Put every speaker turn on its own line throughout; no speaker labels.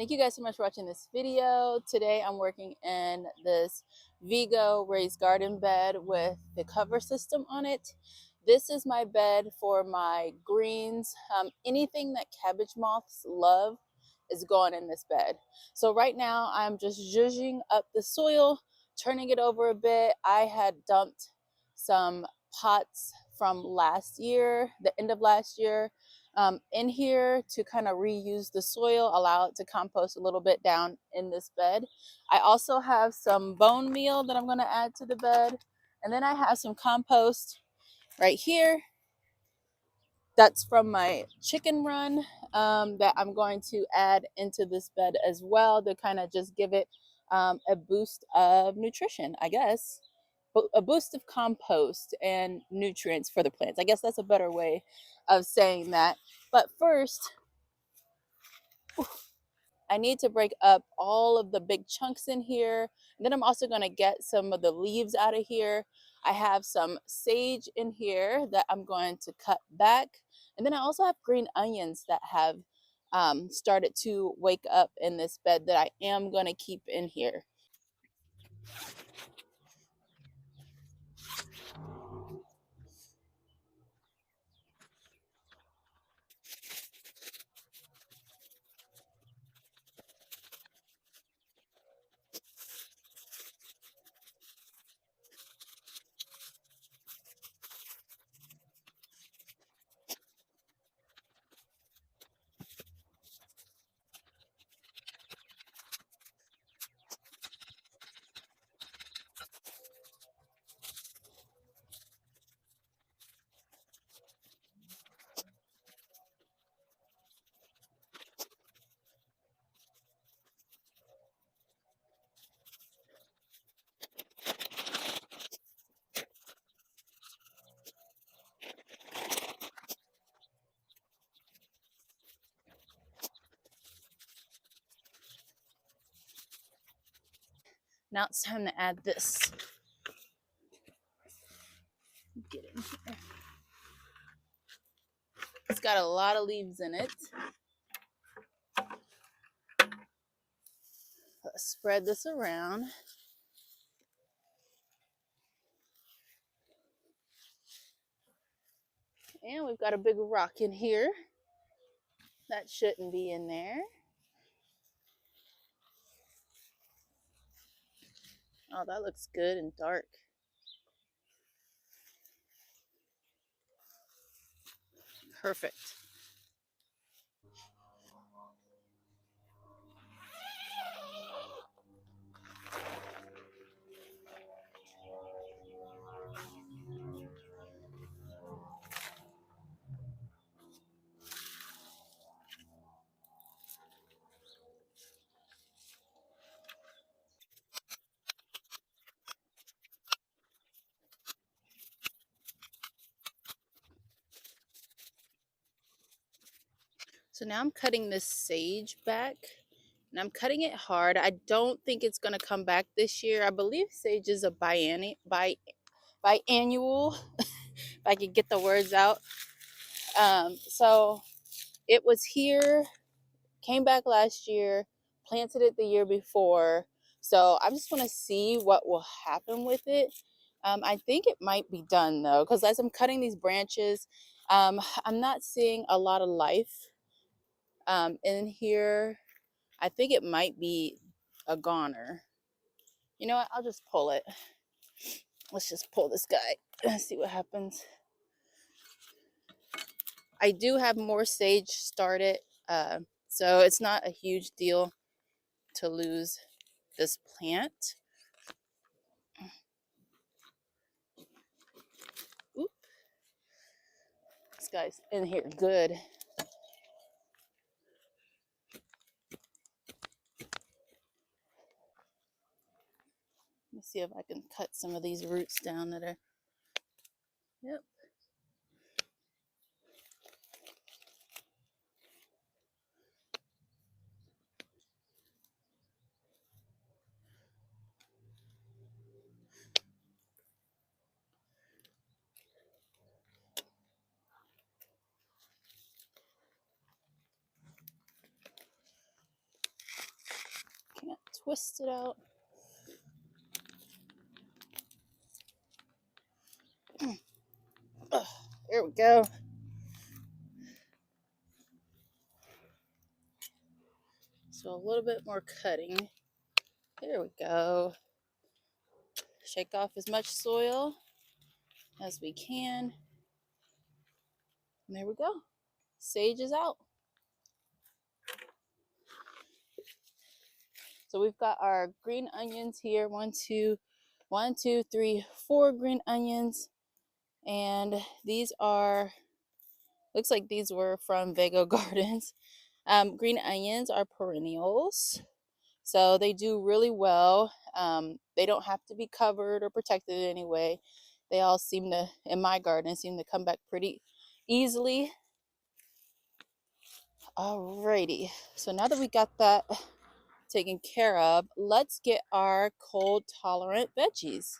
Thank you guys so much for watching this video. Today I'm working in this Vego raised garden bed with the cover system on it. This is my bed for my greens. Anything that cabbage moths love is going in this bed. So right now I'm just zhuzhing up the soil, turning it over a bit. I had dumped some pots from last year, the end of last year, in here to kind of reuse the soil, allow it to compost a little bit down in this bed. I also have some bone meal that I'm going to add to the bed. And then I have some compost right here. That's from my chicken run that I'm going to add into this bed as well to kind of just give it a boost of nutrition, I guess. A boost of compost and nutrients for the plants. I guess that's a better way of saying that. But first, I need to break up all of the big chunks in here. And then I'm also going to get some of the leaves out of here. I have some sage in here that I'm going to cut back. And then I also have green onions that have started to wake up in this bed that I am going to keep in here. Now it's time to add this. Get in here. It's got a lot of leaves in it. Let's spread this around. And we've got a big rock in here. That shouldn't be in there. Oh, that looks good and dark. Perfect. So now I'm cutting this sage back, and I'm cutting it hard. I don't think it's going to come back this year. I believe sage is a biannual, if I could get the words out. So it was here, came back last year, planted it the year before. So I just want to see what will happen with it. I think it might be done though, because as I'm cutting these branches, I'm not seeing a lot of life in here. I think it might be a goner. You know what? I'll just pull it. Let's just pull this guy and see what happens. I do have more sage started, so it's not a huge deal to lose this plant. Oop. This guy's in here good. Let me see if I can cut some of these roots down that are, yep. twist it out. There we go. So a little bit more cutting. There we go. Shake off as much soil as we can. And there we go. Sage is out. So we've got our green onions here. 4 green onions. And these are, looks like these were from Vego Gardens. Green onions are perennials. So they do really well. They don't have to be covered or protected in any way. They all seem to, in my garden, seem to come back pretty easily. Alrighty, so now that we got that taken care of, let's get our cold tolerant veggies.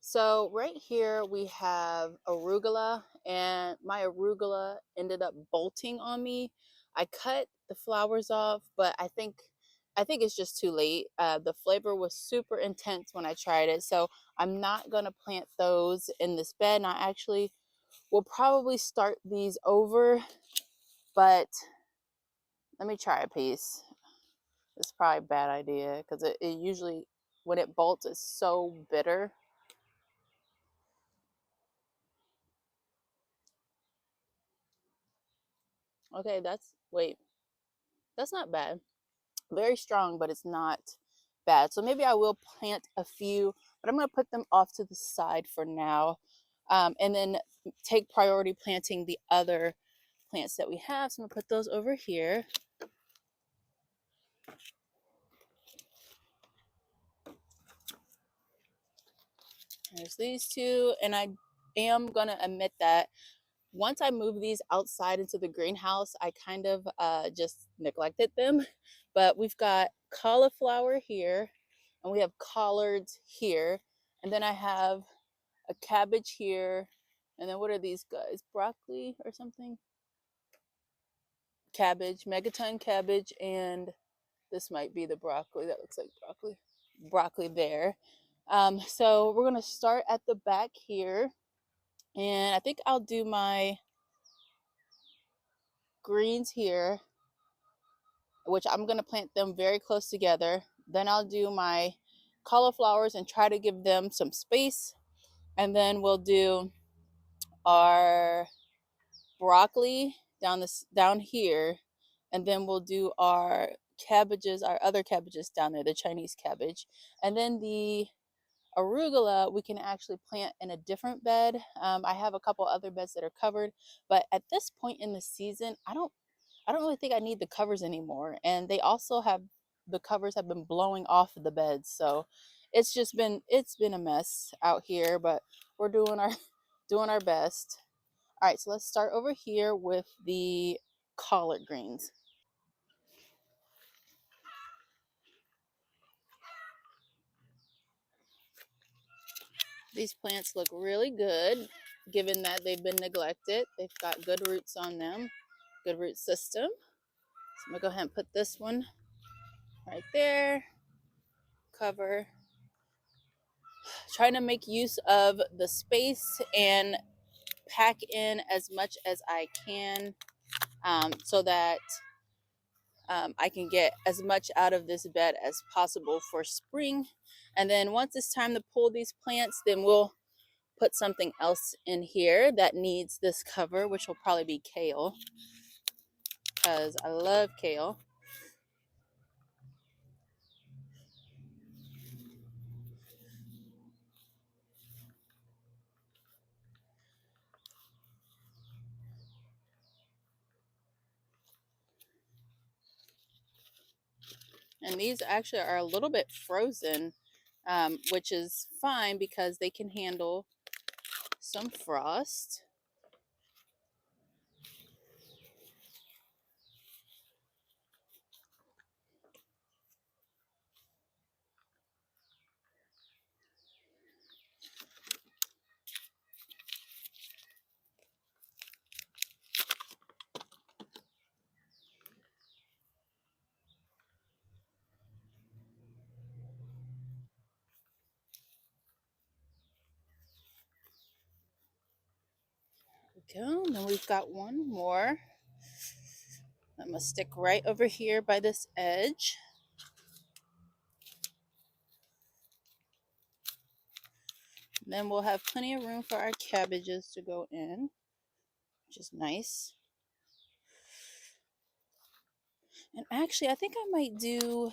So right here we have arugula, and my arugula ended up bolting on me. I cut the flowers off, but I think it's just too late. The flavor was super intense when I tried it, so I'm not gonna plant those in this bed. And I actually will probably start these over, but let me try a piece. It's probably a bad idea because it usually, when it bolts, it's so bitter. Okay, that's not bad. Very strong, but it's not bad. So maybe I will plant a few, but I'm going to put them off to the side for now, and then take priority planting the other plants that we have. So I'm going to put those over here. There's these two, and I am going to admit that once I moved these outside into the greenhouse, I kind of just neglected them. But we've got cauliflower here, and we have collards here, and then I have a cabbage here, and then what are these guys? Broccoli or something? Cabbage, megaton cabbage, and this might be the broccoli. That looks like broccoli. Broccoli there. So we're gonna start at the back here, and I think I'll do my greens here, which I'm going to plant them very close together. Then I'll do my cauliflowers and try to give them some space. And then we'll do our broccoli down here. And then we'll do our cabbages, our other cabbages down there, the Chinese cabbage. And then the arugula we can actually plant in a different bed. I have a couple other beds that are covered, but at this point in the season, I don't really think I need the covers anymore. And they also have, the covers have been blowing off of the beds. So it's been a mess out here, but we're doing our best. All right, so let's start over here with the collard greens. These plants look really good, given that they've been neglected. They've got good roots on them, good root system. So I'm gonna go ahead and put this one right there, cover. Trying to make use of the space and pack in as much as I can, so that I can get as much out of this bed as possible for spring. And then once it's time to pull these plants, then we'll put something else in here that needs this cover, which will probably be kale, because I love kale. And these actually are a little bit frozen, which is fine because they can handle some frost. go. And then we've got one more. I'm gonna stick right over here by this edge. And then we'll have plenty of room for our cabbages to go in, which is nice. And actually, I think I might do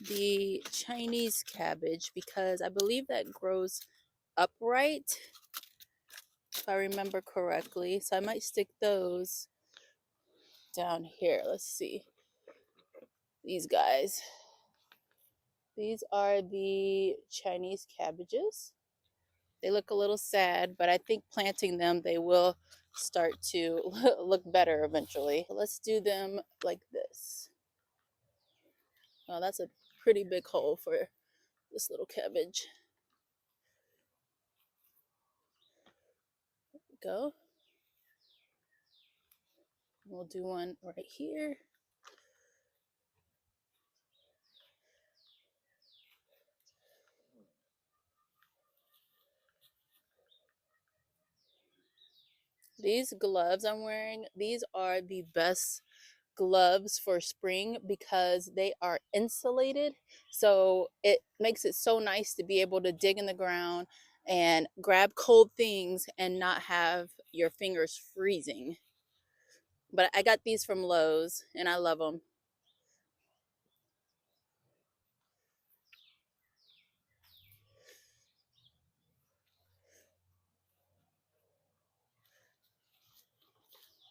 the Chinese cabbage because I believe that grows upright, if I remember correctly. So I might stick those down here. Let's see. These guys. These are the Chinese cabbages. They look a little sad, but I think planting them, they will start to look better eventually. Let's do them like this. Oh, that's a pretty big hole for this little cabbage. There we go. We'll do one right here. These gloves I'm wearing, these are the best gloves for spring because they are insulated. So it makes it so nice to be able to dig in the ground and grab cold things and not have your fingers freezing. But I got these from Lowe's and I love them.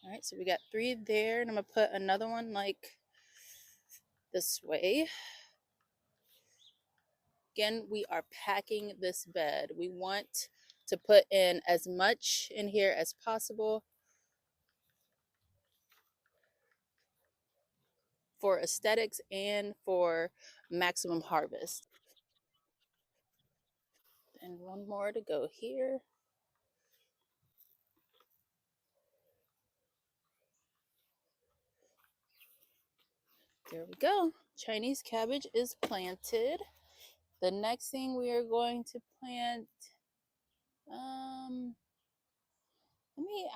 All right, so we got 3 there, and I'm gonna put another one like this way. Again, we are packing this bed. We want to put in as much in here as possible for aesthetics and for maximum harvest. And one more to go here. There we go. Chinese cabbage is planted. The next thing we are going to plant, I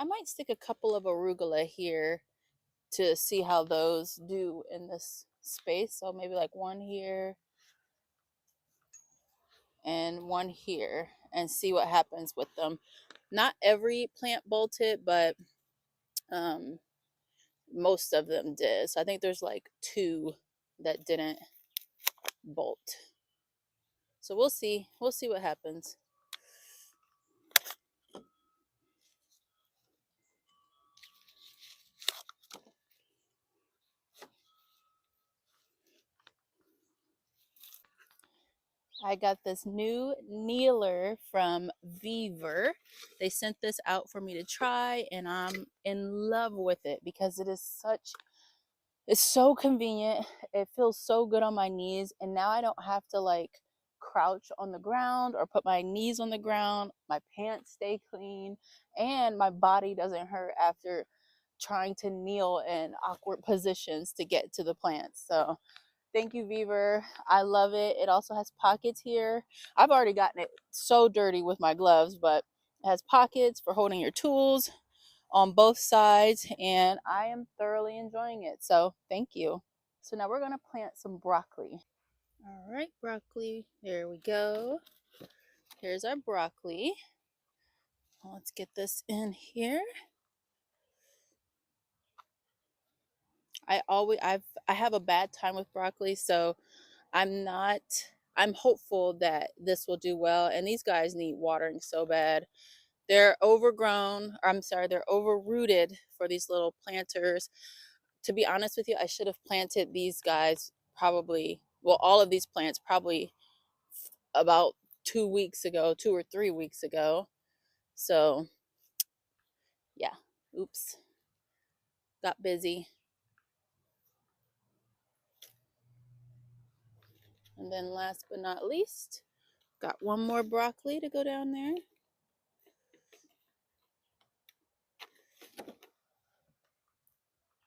might stick a couple of arugula here to see how those do in this space. So maybe like one here and one here and see what happens with them. Not every plant bolted, but most of them did. So I think there's like 2 that didn't bolt. So we'll see. We'll see what happens. I got this new kneeler from VEVOR. They sent this out for me to try, and I'm in love with it because it's so convenient. It feels so good on my knees, and now I don't have to like crouch on the ground or put my knees on the ground. My pants stay clean, and my body doesn't hurt after trying to kneel in awkward positions to get to the plants. So thank you, VEVOR. I love it. It also has pockets here. I've already gotten it so dirty with my gloves, but it has pockets for holding your tools on both sides, and I am thoroughly enjoying it. So thank you. So now we're going to plant some broccoli. All right, broccoli. There we go. Here's our broccoli. Let's get this in here. I have a bad time with broccoli, so I'm hopeful that this will do well. And these guys need watering so bad. They're overgrown, or I'm sorry, they're overrooted for these little planters. To be honest with you, I should have planted these guys probably, well, all of these plants probably about 2 weeks ago, 2 or 3 weeks ago. So yeah, oops, got busy. And then last but not least, got one more broccoli to go down there.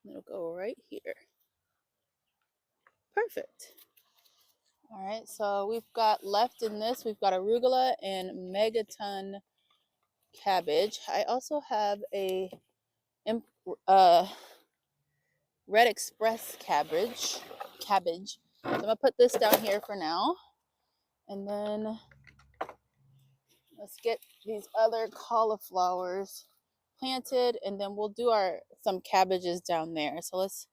It'll go right here. Perfect. All right, so we've got left in this, we've got arugula and megaton cabbage. I also have a uh, Red Express cabbage. So I'm gonna put this down here for now, and then let's get these other cauliflowers planted, and then we'll do some cabbages down there. So let's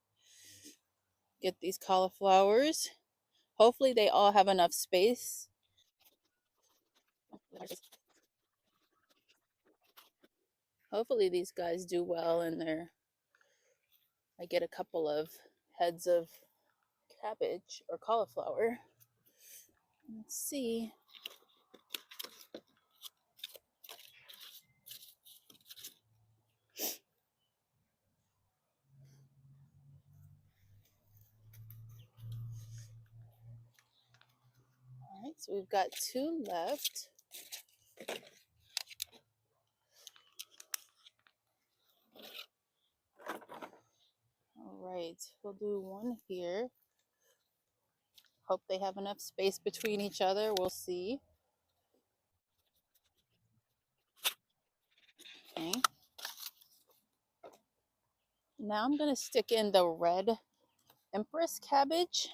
get these cauliflowers. Hopefully they all have enough space. Hopefully these guys do well, and I get a couple of heads of cabbage or cauliflower. Let's see. All right, so we've got 2 left. All right, we'll do 1 here. Hope they have enough space between each other. We'll see. Okay. Now I'm going to stick in the red Empress cabbage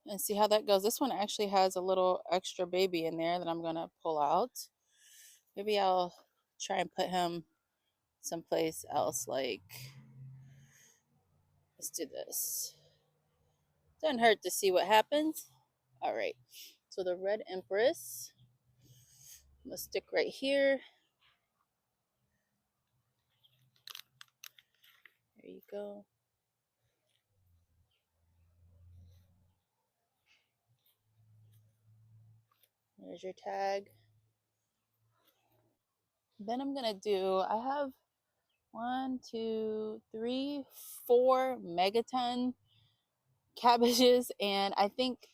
and see how that goes. This one actually has a little extra baby in there that I'm going to pull out. Maybe I'll try and put him someplace else. Like, let's do this. Doesn't hurt to see what happens. All right, so the red Empress, I'm gonna stick right here. There you go. There's your tag. Then I'm gonna do, I have 1, 2, 3, 4 megaton cabbages, and I think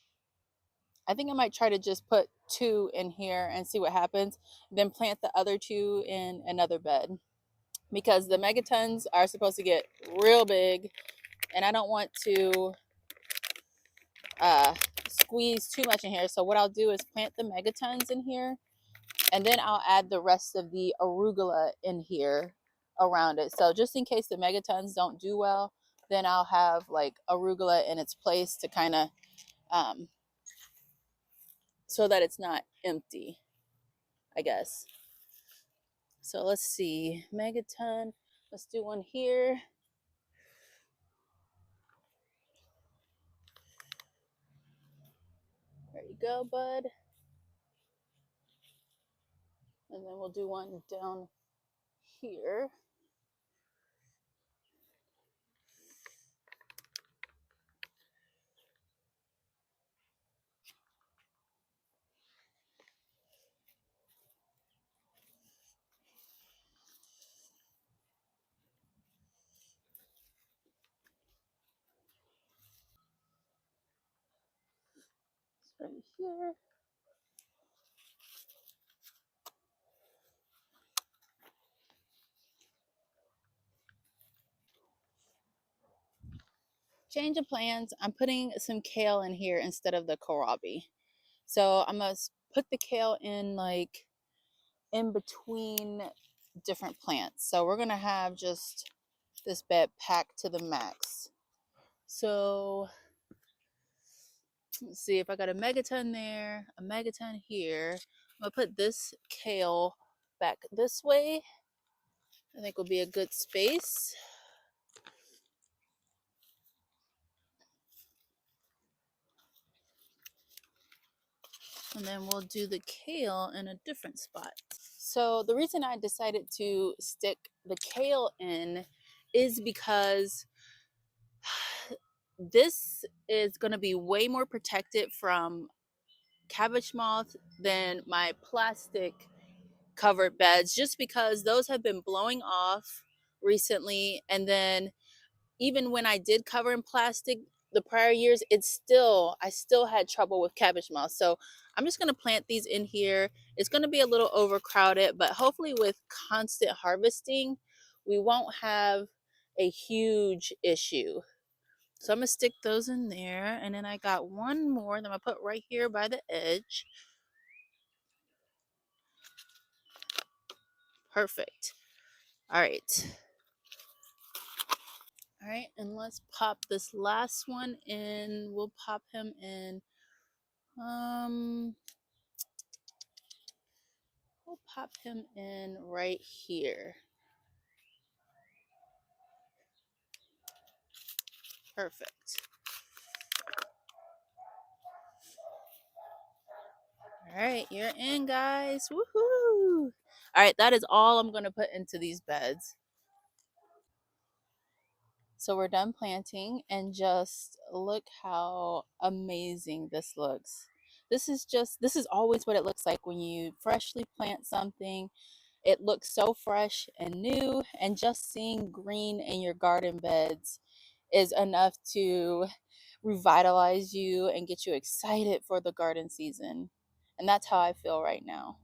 I might try to just put 2 in here and see what happens. Then plant the other 2 in another bed, because the megatons are supposed to get real big, and I don't want to squeeze too much in here. So what I'll do is plant the megatons in here, and then I'll add the rest of the arugula in here around it. So just in case the megatons don't do well, then I'll have like arugula in its place to kind of so that it's not empty, I guess. So let's see, megaton, let's do 1 here. There you go, bud. And then we'll do 1 down here. Right here. Change of plans. I'm putting some kale in here instead of the kohlrabi. So I'm gonna put the kale in like in between different plants. So we're gonna have just this bed packed to the max. So let's see if I got a megaton there, a megaton here. I'm gonna put this kale back this way. I think will be a good space. And then we'll do the kale in a different spot. So the reason I decided to stick the kale in is because this is going to be way more protected from cabbage moth than my plastic covered beds, just because those have been blowing off recently. And then even when I did cover in plastic the prior years, I still had trouble with cabbage moth. So I'm just going to plant these in here. It's going to be a little overcrowded, but hopefully with constant harvesting, we won't have a huge issue. So I'm going to stick those in there. And then I got 1 more that I'm going to put right here by the edge. Perfect. All right. All right, and let's pop this last one in. We'll pop him in. Um, we'll pop him in right here. Perfect. All right, you're in, guys. Woohoo! All right, that is all I'm going to put into these beds. So we're done planting, and just look how amazing this looks. This is always what it looks like when you freshly plant something. It looks so fresh and new, and just seeing green in your garden beds is enough to revitalize you and get you excited for the garden season. And that's how I feel right now.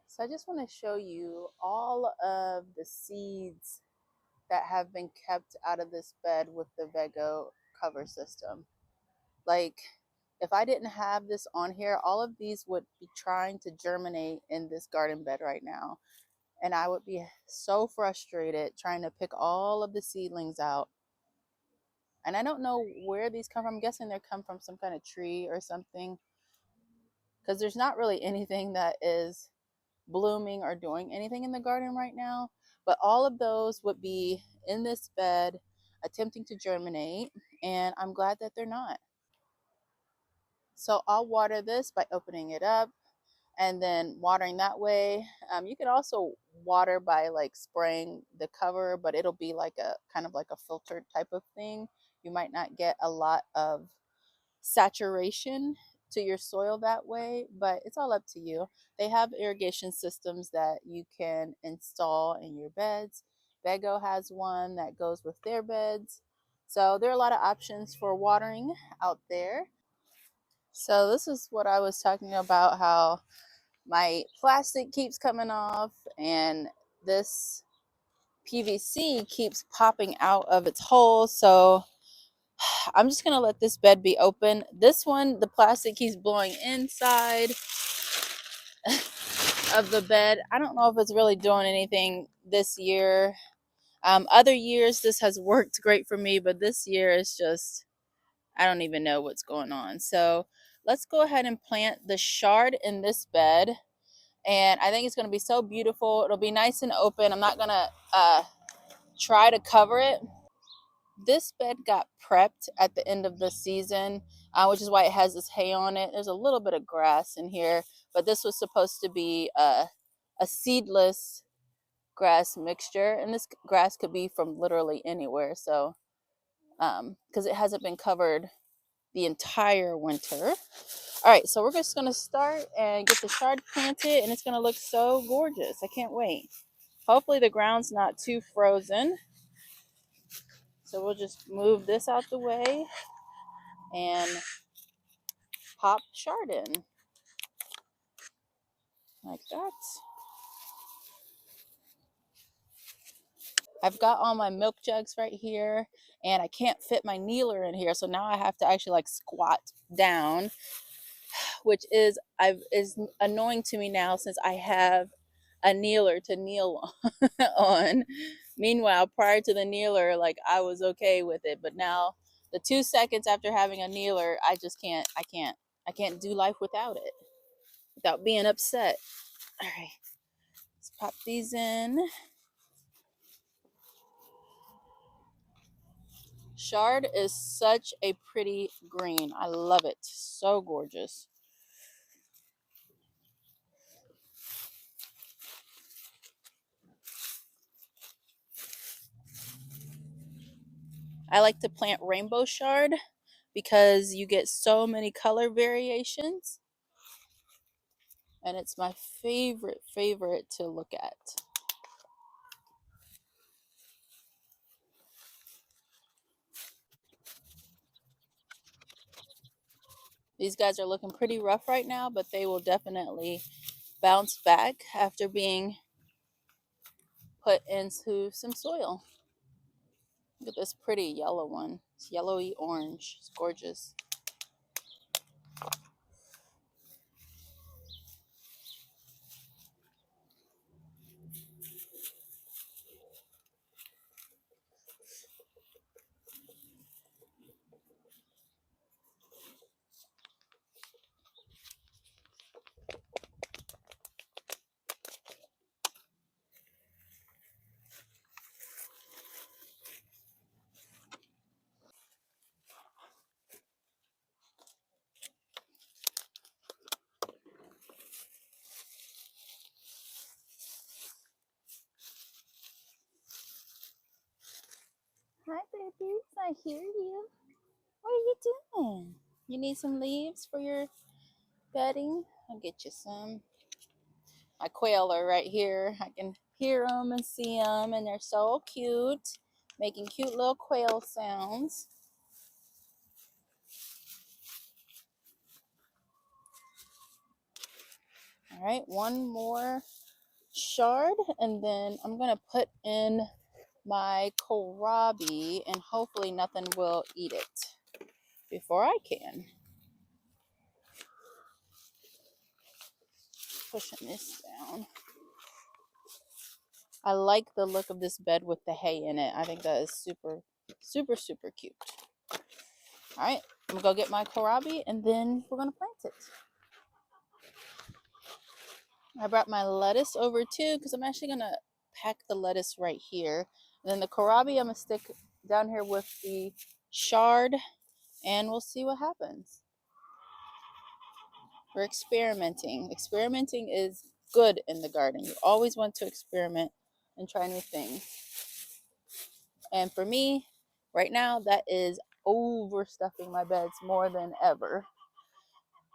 So I just want to show you all of the seeds that have been kept out of this bed with the Vego cover system. Like, if I didn't have this on here, all of these would be trying to germinate in this garden bed right now. And I would be so frustrated trying to pick all of the seedlings out. And I don't know where these come from. I'm guessing they come from some kind of tree or something, because there's not really anything that is blooming or doing anything in the garden right now. But all of those would be in this bed attempting to germinate, and I'm glad that they're not. So I'll water this by opening it up and then watering that way. You can also water by like spraying the cover, but it'll be like a kind of like a filtered type of thing. You might not get a lot of saturation to your soil that way, but it's all up to you. They have irrigation systems that you can install in your beds. Vego has one that goes with their beds. So there are a lot of options for watering out there. So this is what I was talking about, how my plastic keeps coming off and this PVC keeps popping out of its hole. So I'm just gonna let this bed be open. This one, the plastic keeps blowing inside of the bed. I don't know if it's really doing anything this year. Other years this has worked great for me, but this year it's just, I don't even know what's going on. So let's go ahead and plant the chard in this bed. And I think it's going to be so beautiful. It'll be nice and open. I'm not going to try to cover it. This bed got prepped at the end of the season, which is why it has this hay on it. There's a little bit of grass in here, but this was supposed to be a seedless grass mixture. And this grass could be from literally anywhere. So, because it hasn't been covered the entire winter. All right, so we're just going to start and get the chard planted, and it's going to look so gorgeous. I can't wait. Hopefully the ground's not too frozen. So we'll just move this out the way and pop chard in like that. I've got all my milk jugs right here, and I can't fit my kneeler in here, so now I have to actually like squat down, which is annoying to me now since I have a kneeler to kneel on. Meanwhile, prior to the kneeler, like I was okay with it, but now the 2 seconds after having a kneeler, I can't do life without it, without being upset. All right, let's pop these in. Chard is such a pretty green. I love it. So gorgeous. I like to plant rainbow chard because you get so many color variations, and it's my favorite to look at. These guys are looking pretty rough right now, but they will definitely bounce back after being put into some soil. Look at this pretty yellow one. It's yellowy orange. It's gorgeous. Hi, babies. I hear you. What are you doing? You need some leaves for your bedding? I'll get you some. My quail are right here. I can hear them and see them, and they're so cute, making cute little quail sounds. All right, one more shard, and then I'm gonna put in my kohlrabi, and hopefully nothing will eat it before I can. Pushing this down. I like the look of this bed with the hay in it. I think that is super, super, super cute. All right, I'm gonna go get my kohlrabi, and then we're gonna plant it. I brought my lettuce over too, because I'm actually gonna pack the lettuce right here. And then the kohlrabi I'm gonna stick down here with the shard, and we'll see what happens. We're experimenting. Experimenting is good in the garden. You always want to experiment and try new things. And for me, right now, that is overstuffing my beds more than ever.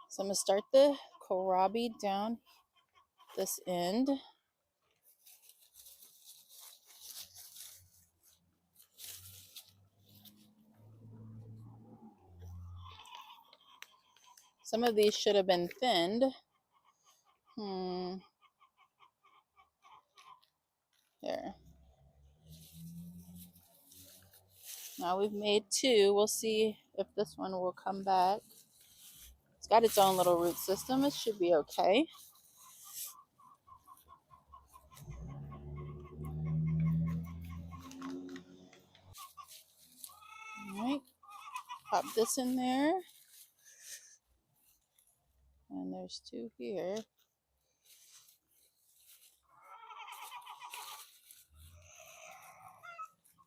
So I'm gonna start the kohlrabi down this end. Some of these should have been thinned. There. Now we've made two. We'll see if this one will come back. It's got its own little root system. It should be okay. All right. Pop this in there. And there's two here.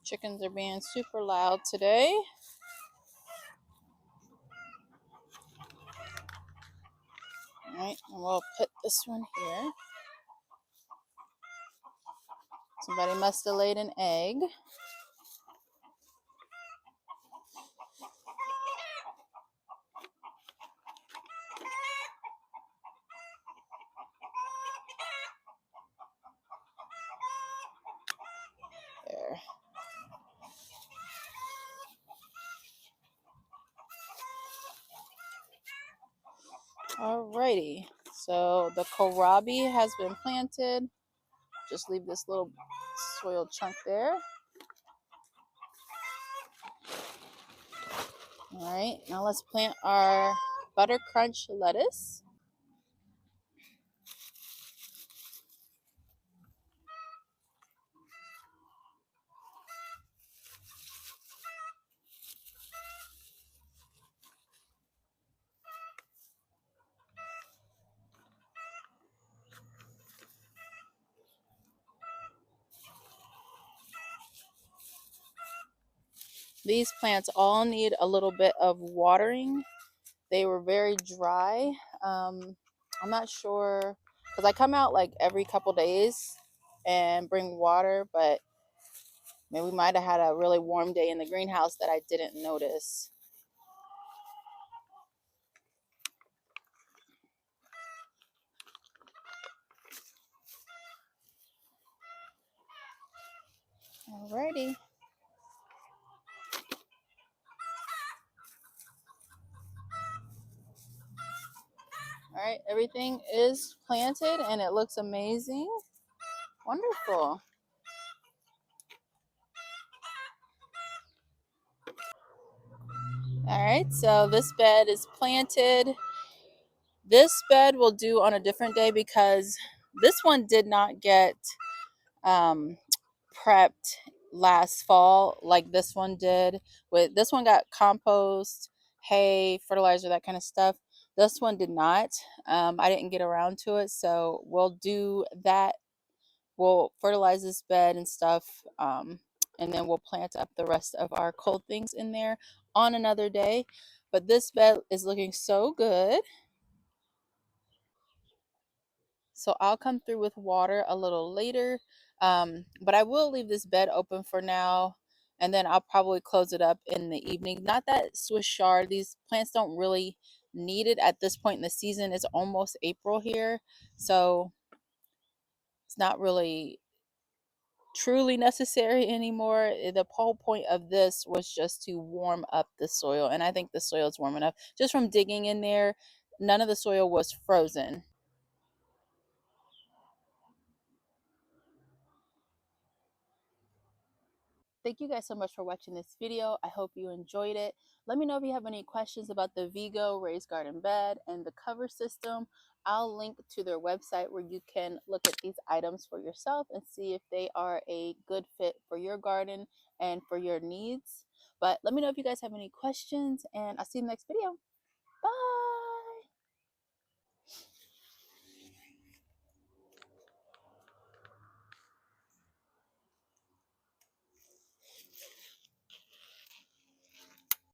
Chickens are being super loud today. All right, and we'll put this one here. Somebody must have laid an egg. There. Alrighty, so the kohlrabi has been planted. Just leave this little soil chunk there. All right, now let's plant our butter crunch lettuce. These plants all need a little bit of watering. They were very dry. I'm not sure, because I come out like every couple days and bring water, but maybe we might have had a really warm day in the greenhouse that I didn't notice. Alrighty. All right, everything is planted and it looks amazing. Wonderful. All right, so this bed is planted. This bed will do on a different day because this one did not get um, prepped last fall like this one did. With this one got compost, hay, fertilizer, that kind of stuff. This one did not. I didn't get around to it, so we'll do that. We'll fertilize this bed and stuff, and then we'll plant up the rest of our cold things in there on another day. But this bed is looking so good. So I'll come through with water a little later. But I will leave this bed open for now, and then I'll probably close it up in the evening. Not that Swiss chard, these plants don't really need it at this point in the season. It's almost April here, so it's not really truly necessary anymore. The whole point of this was just to warm up the soil, and I think the soil is warm enough just from digging in there. None of the soil was frozen. Thank you guys so much for watching this video. I hope you enjoyed it. Let me know if you have any questions about the Vego raised garden bed and the cover system. I'll link to their website where you can look at these items for yourself and see if they are a good fit for your garden and for your needs. But let me know if you guys have any questions, and I'll see you in the next video.